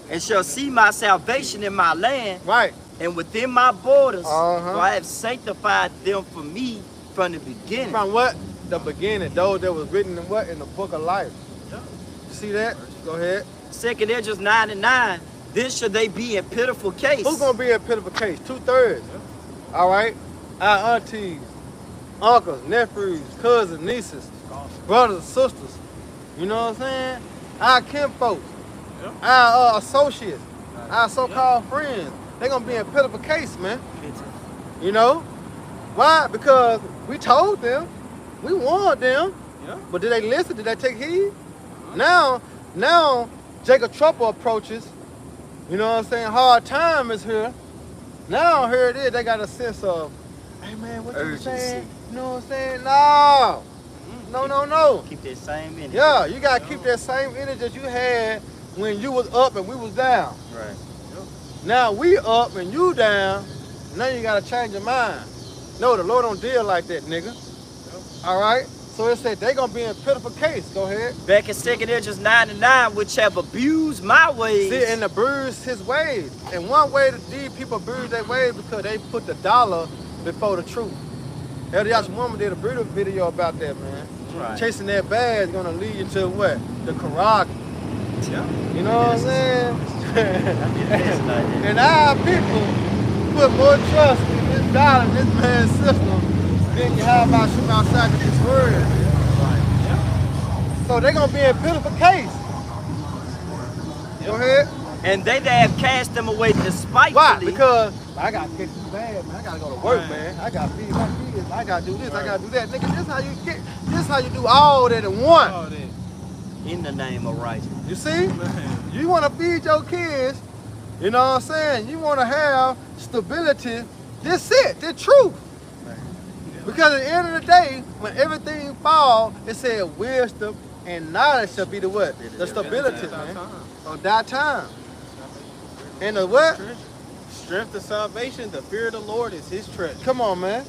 And shall see my salvation in my land. Right. And within my borders. For I have sanctified them for me from the beginning. From what? The beginning. Those that was written in what? In the book of life. You see that? Go ahead. Second Edges 9 and 9. Then shall they be in pitiful case. Who's going to be in pitiful case? 2/3. All right. Our aunties, uncles, nephews, cousins, nieces, brothers, sisters. You know what I'm saying? Our kinfolks, our associates, our so-called friends. They're going to be in pitiful case, man. You know? Why? Because we told them. We warned them. But did they listen? Did they take heed? Now, Jacob trouble approaches. You know what I'm saying? Hard time is here. Now, here it is. They got a sense of, hey, man, what you saying? You know what I'm saying? No. Keep that same energy. Yeah, you got to keep that same energy that you had when you was up and we was down. Right. Now we up and you down. Now you got to change your mind. No, the Lord don't deal like that, nigga. All right? So it said they going to be in pitiful case. Go ahead. Back in 2nd Edges 9 and 9, which have abused my ways. See, and abused his ways. And one way that these people abuse their ways because they put the dollar before the truth. LDS Woman did a beautiful video about that, man. Right. Chasing that bag is going to lead you to what? The Karag. You know what I'm saying? And our people put more trust in this dollar, in this man's system, than you have about shooting outside of this word. So they're going to be in pitiful case. Go ahead. And they that have cast them away despitefully. Why? Because I got to get this bag, man. I got to go to work, man. I got to feed my kids. I got to do this. I got to do that. Nigga, this how you do all that in one. In the name of righteousness. You see? You want to feed your kids, you know what I'm saying? You want to have stability. This it, the truth. Because at the end of the day, when everything falls, it said wisdom and knowledge shall be the what? The stability, man. Of that time. And the what? Strength of salvation, the fear of the Lord is his treasure. Come on, man.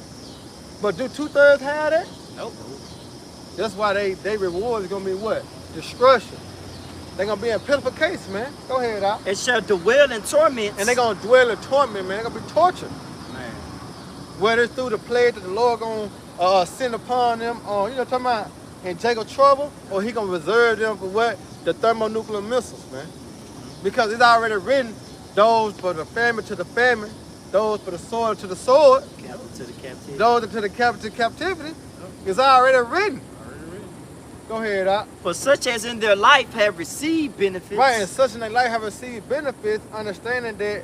But do 2/3 have that? Nope. That's why they reward is going to be what? Destruction. They're going to be in pitiful case, man. Go ahead, Al. And shall dwell in torments. And they're going to dwell in torment, man. They're going to be tortured. Man. Whether it's through the plague that the Lord going to send upon them, or, you know what I'm talking about, in Jacob trouble, or he going to reserve them for what? The thermonuclear missiles, man. Because it's already written, those for the famine to the famine, those for the sword to the sword, captive to the captivity. those to the captivity. It's already written. Go ahead, Doc. For such as in their life have received benefits. Right, and such in their life have received benefits, understanding that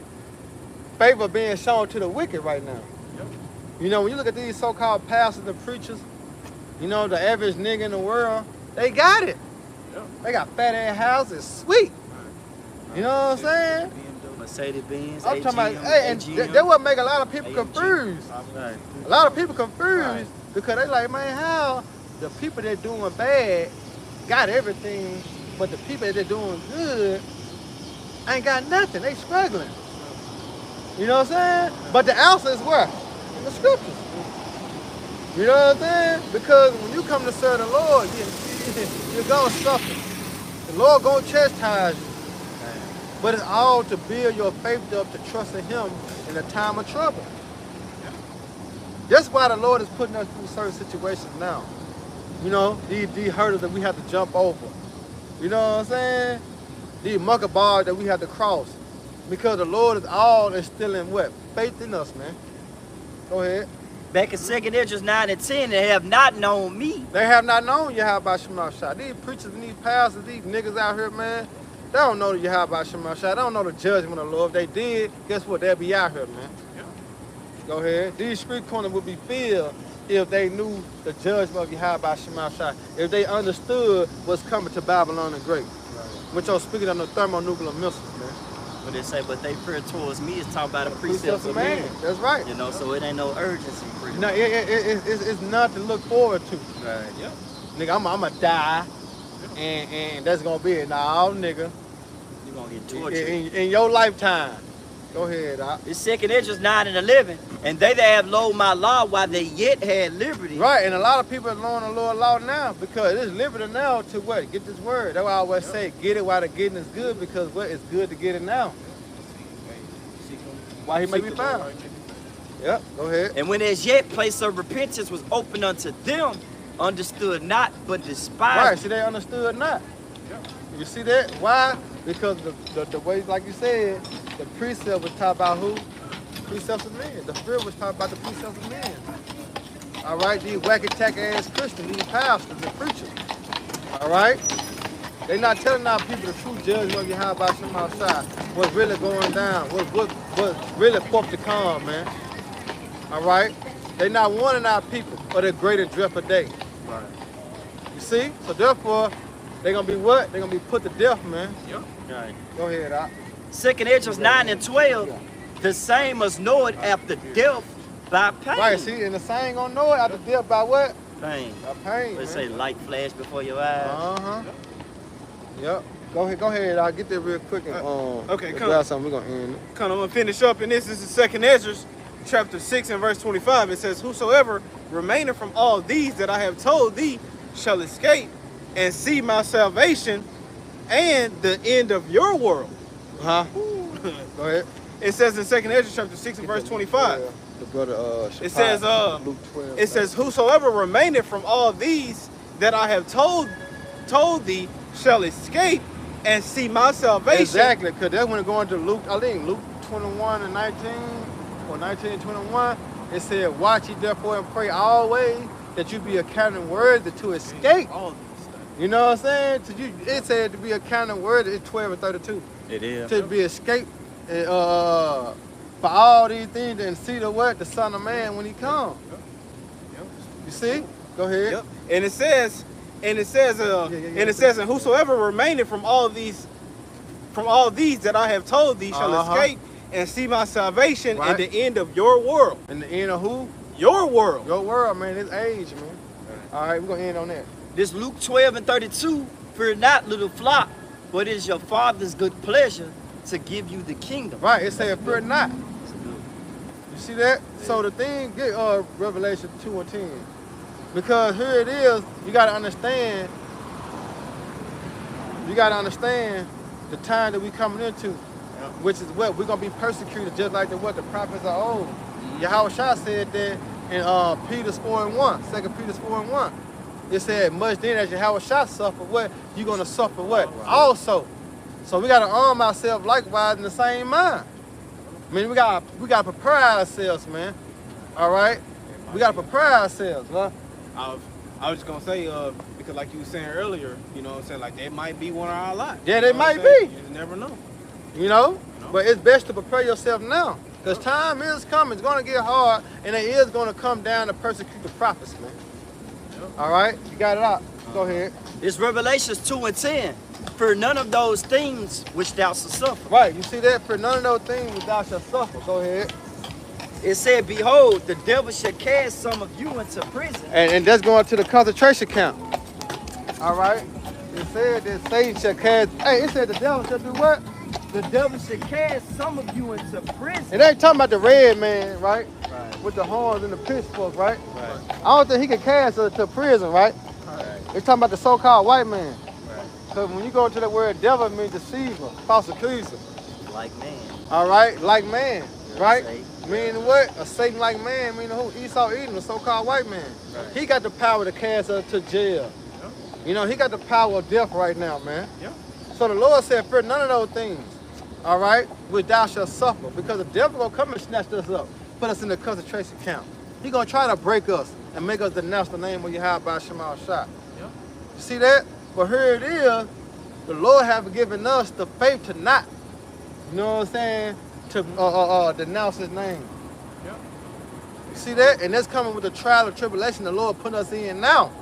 favor being shown to the wicked right now. Yep. You know, when you look at these so-called pastors and preachers, you know, the average nigga in the world, they got it. Yep. They got fat-ass houses, sweet. You know what I'm saying? Mercedes-Benz, I'm talking about, hey, and that what make a lot of people confused. Right. A lot of people confused Right. because they like, man, how the people that doing bad got everything, but the people that doing good ain't got nothing. They struggling. You know what I'm saying? But the answer is where? In the scriptures. You know what I'm saying? Because when you come to serve the Lord, you're gonna suffer. The Lord gonna chastise you. But it's all to build your faith up to trust in Him in a time of trouble. That's why the Lord is putting us through certain situations now. You know, these hurdles that we have to jump over. You know what I'm saying? These mucker bars that we have to cross. Because the Lord is all instilling what? Faith in us, man. Go ahead. Back in 2 Ezra 9 and 10, they have not known me. They have not known Yahweh Shema Shah. These preachers and these pastors, these niggas out here, man, they don't know the Yahweh Shema Shah. They don't know the judgment of the Lord. If they did, guess what? They'll be out here, man. Yeah. Go ahead. These street corners would be filled if they knew the judgment of Yahweh Shema Shah. If they understood what's coming to Babylon the Great. Which I'm speaking on the thermonuclear missiles, man. When they say, but they fear towards me, it's talking about a precepts of man. That's right. You know, so it ain't no urgency for you. No, it's nothing to look forward to. Right. Yep. Nigga, I'm gonna die, and that's gonna be it. Nah, nigga. You're going to get tortured. In your lifetime. Go ahead, Doc. It's 2 Ezra 9 and 11. And they that have loathed my law while they yet had liberty. Right, and a lot of people are loaning the Lord law now because it's liberty now to what? Get this word. That's why I always say, get it while the getting is good, because what? It's good to get it now. Why He may be found. Yep, go ahead. And when as yet place of repentance was open unto them, understood not, but despised. Right, see, they understood not. You see that? Why? Because the way, like you said, the precept was taught about who? Precepts of men. The fear was taught about the precepts of men. All right, these wacky-tacky ass Christians, these pastors and preachers. All right? They not telling our people the true judgment of Yahweh Shema Shah, what's really going down, what's really forth to come, man. All right? They not warning our people of the greater dreadful day. Right. You see? So therefore, they're going to be what? They're going to be put to death, man. Yep. Right. Go ahead, Doc. 2 Ezra 9 and 12, the same must know it after death by pain. Right, see, and the same gonna know it after death by what? Pain. By pain. Let's man. say light flash before your eyes. Uh-huh. Yep. Go ahead. I'll get there real quick and okay, if come. that's something we're gonna end it. Kind of gonna finish up, and this is the 2 Ezra, chapter 6 and verse 25. It says, "Whosoever remaineth from all these that I have told thee shall escape and see my salvation and the end of your world." Huh? Go ahead. It says in 2 Ezra chapter 6 and verse 25. The brother It says, Luke 12. It says, "Whosoever remaineth from all these that I have told thee shall escape and see my salvation." Exactly, because that's when it going to Luke, I think Luke 21 and 19, or 19 and 21, it said, "Watch ye therefore and pray always that you be accounted worthy to escape." All these stuff. You know what I'm saying? It said to be accounted worthy, it's 12 and 32. It is. To be escaped for all these things and see the what? The Son of Man when He comes. Yep. You see? Go ahead. Yep. And it says, and it says, "And whosoever remaineth from all these that I have told thee shall escape and see my salvation and the end of your world." And the end of who? Your world. Your world, man. This age, man. All right, we're going to end on that. This Luke 12 and 32, "Fear not, little flock, for it is your Father's good pleasure to give you the kingdom." Right, it said, "Fear not." You see that? So the thing, get Revelation 2 and 10. Because here it is, you got to understand the time that we coming into, which is what? We're going to be persecuted just like the prophets are old. Yahweh Shah said that in Peter's 4 and 1, 2 Peter's 4 and 1. It said, "Much then as Yahweh Shah suffered, what? You're going to suffer what? Also." So we got to arm ourselves likewise in the same mind. I mean, we got to prepare ourselves, man. All right? We got to prepare ourselves, huh? I was just gonna say, because like you were saying earlier, you know what I'm saying, like they might be one of our lot. Yeah, they might be. You never know. You know? But it's best to prepare yourself now. Because time is coming. It's going to get hard, and it is going to come down to persecute the prophets, man. All right? You got it out. Go ahead. It's Revelations 2:10. For none of those things which thou shalt suffer. Right. You see that? For none of those things which thou shalt suffer. Go ahead. It said, behold, the devil shall cast some of you into prison. And that's going to the concentration camp. All right? It said that Satan shall cast... Hey, it said the devil shall do what? The devil shall cast some of you into prison. It ain't talking about the red man, right? Right. With the horns and the pitchforks, right? Right. I don't think he can cast us to prison, right? Right. It's talking about the so-called white man. Right. Because when you go into the word devil, it means deceiver, false accuser. Like man. All right? Like man, right? Satan. Meaning what? A Satan-like man, meaning who? Esau Edom, the so-called white man. Right. He got the power to cast us to jail. Yep. You know, he got the power of death right now, man. Yep. So the Lord said, fear none of those things, all right, which thou shalt suffer, because the devil gonna come and snatch us up, put us in the concentration camp. He gonna try to break us and make us denounce the name of Yahweh Shema Shah. Yep. You see that? But here it is, the Lord have given us the faith to not, you know what I'm saying, to denounce his name. Yep. You see that? And that's coming with the trial and tribulation the Lord put us in now.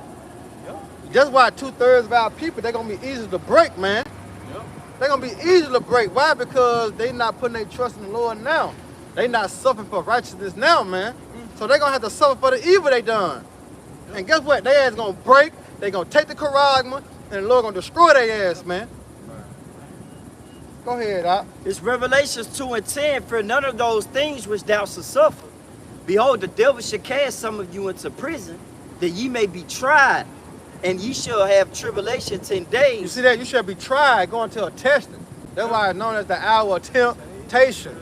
Yep. That's why 2/3 of our people, they're gonna be easy to break, man. Yep. They're gonna be easy to break. Why? Because they not putting their trust in the Lord now. They not suffering for righteousness now, man. So they're gonna have to suffer for the evil they done. Yep. And guess what? They ass gonna break, they gonna take the charagma, and the Lord gonna destroy their ass, man. Go ahead, Doc. It's Revelations 2:10. For none of those things which thou shalt suffer. Behold, the devil shall cast some of you into prison, that ye may be tried, and ye shall have tribulation 10 days. You see that? You shall be tried, going to a testing. That's why it's known as the hour of temptation.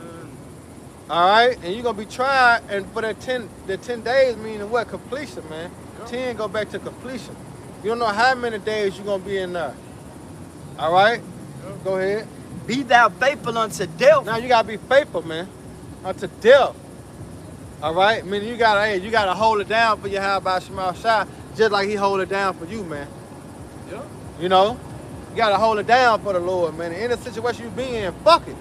All right? And you're going to be tried, and for that 10 days meaning what? Completion, man. 10 go back to completion. You don't know how many days you're going to be in there. All right? Go ahead. Be thou faithful unto death. Now you got to be faithful, man, unto death. All right? Meaning you got to hold it down for Yahweh Shema Shah, just like he hold it down for you, man. Yeah. You know? You got to hold it down for the Lord, man. In the situation you be in, fuck it.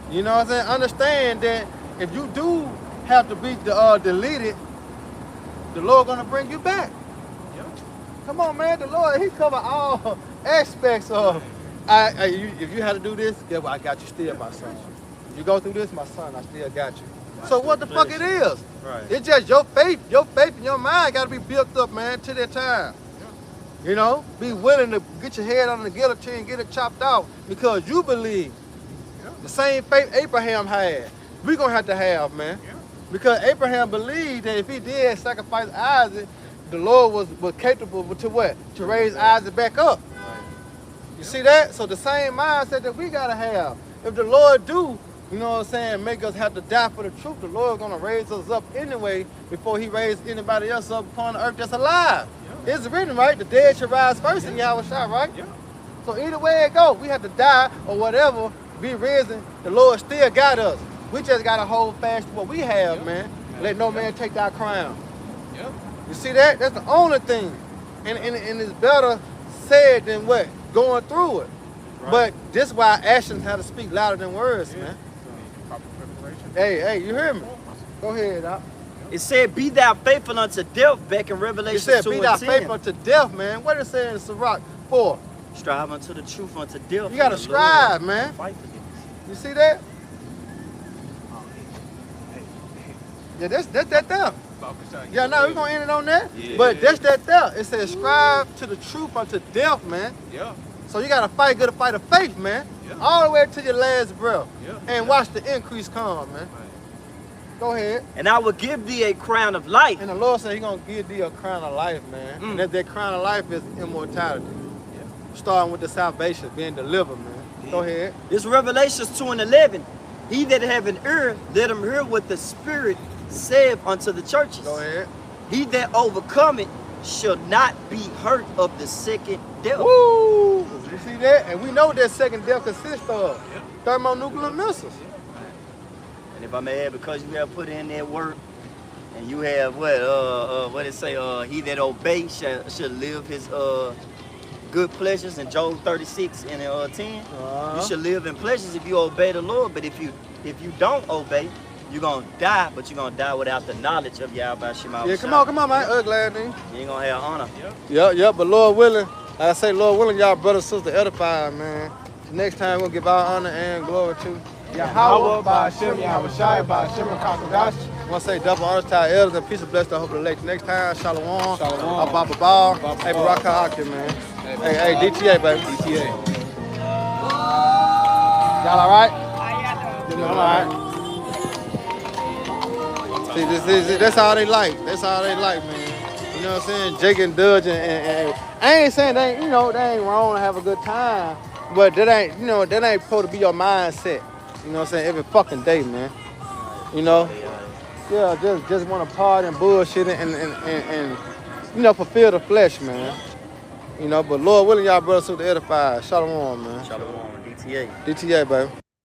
You know what I'm saying? Understand that if you do have to be deleted, the Lord gonna bring you back. Yep. Come on, man. The Lord, he cover all aspects of. If you had to do this, guess what? I got you still, my son. If you go through this, my son, I still got you. So what the fuck it is? Right. It's just your faith and your mind got to be built up, man, to that time. You know, be willing to get your head on the guillotine, get it chopped off, because you believe. The same faith Abraham had, we're going to have, man. Yeah. Because Abraham believed that if he did sacrifice Isaac, the Lord was capable to what? To raise Isaac back up. You see that? So the same mindset that we got to have. If the Lord do, you know what I'm saying, make us have to die for the truth, the Lord going to raise us up anyway before he raised anybody else up upon the earth that's alive. Yeah. It's written, right? The dead shall rise first in Yahweh Shah, right? Yeah. So either way it go, we have to die or whatever, be risen, the Lord still got us. We just got to hold fast to what we have, man. Let no man take our crown. Yep. You see that? That's the only thing. And it's better said than what? Going through it. Right. But this is why actions have to speak louder than words, man. Proper preparation. Hey, you hear me? Go ahead, Doc. It said, be thou faithful unto death, back in Revelation 2:10. It said, be thou faithful unto death, man. What is it saying in Sirach 4? Strive unto the truth, unto death. You got to strive, man. Fight for this. You see that? Yeah, that's that there. Yeah, no, we're going to end it on that. Yeah. But that's that there. It says, strive to the truth unto death, man. Yeah. So you got to fight good a fight of faith, man. Yeah. All the way to your last breath. Yeah. And watch the increase come, man. Right. Go ahead. And I will give thee a crown of life. And the Lord said he's going to give thee a crown of life, man. And that crown of life is immortality. Yeah. Starting with the salvation, being delivered, man. Yeah. Go ahead. This Revelations 2:11. He that have an ear, let him hear what the Spirit saith unto the churches. Go ahead. He that overcometh shall not be hurt of the second death. Woo! You see that? And we know what that second death consists of. Yeah. Thermonuclear missiles. And if I may add, because you have put in that word, And you have what it say? He that obeys shall live his good pleasures in Job 36 and 10. You should live in pleasures if you obey the Lord. But if you don't obey, you're gonna die. But you're gonna die without the knowledge of Yahweh Shema. Yeah, come on, man. Ugly ass nigga. You ain't gonna have honor. Yep. But Lord willing, like I say, Lord willing, y'all brothers, sisters, edified, man. Next time we'll give our honor and glory to Yahweh, by Hashem, Yahweh Shai, by Hashem, Kakadash. I want to say double honors to our elders and peace and blessings. I hope to elect next time. Shalom. Shalom. Abba Ball. Hey, Baraka Hakim, man. Hey, DTA, baby. DTA. Y'all all right? All right. See, that's all they like. That's all they like, man. You know what I'm saying? Jake and Dudge and I ain't saying they ain't wrong to have a good time, but that ain't supposed to be your mindset. You know what I'm saying? Every fucking day, man. You know? Yeah, just want to party and bullshit and fulfill the flesh, man. You know, but Lord willing, y'all brothers to the edified. Shalom, man. Shalom, DTA. DTA, baby.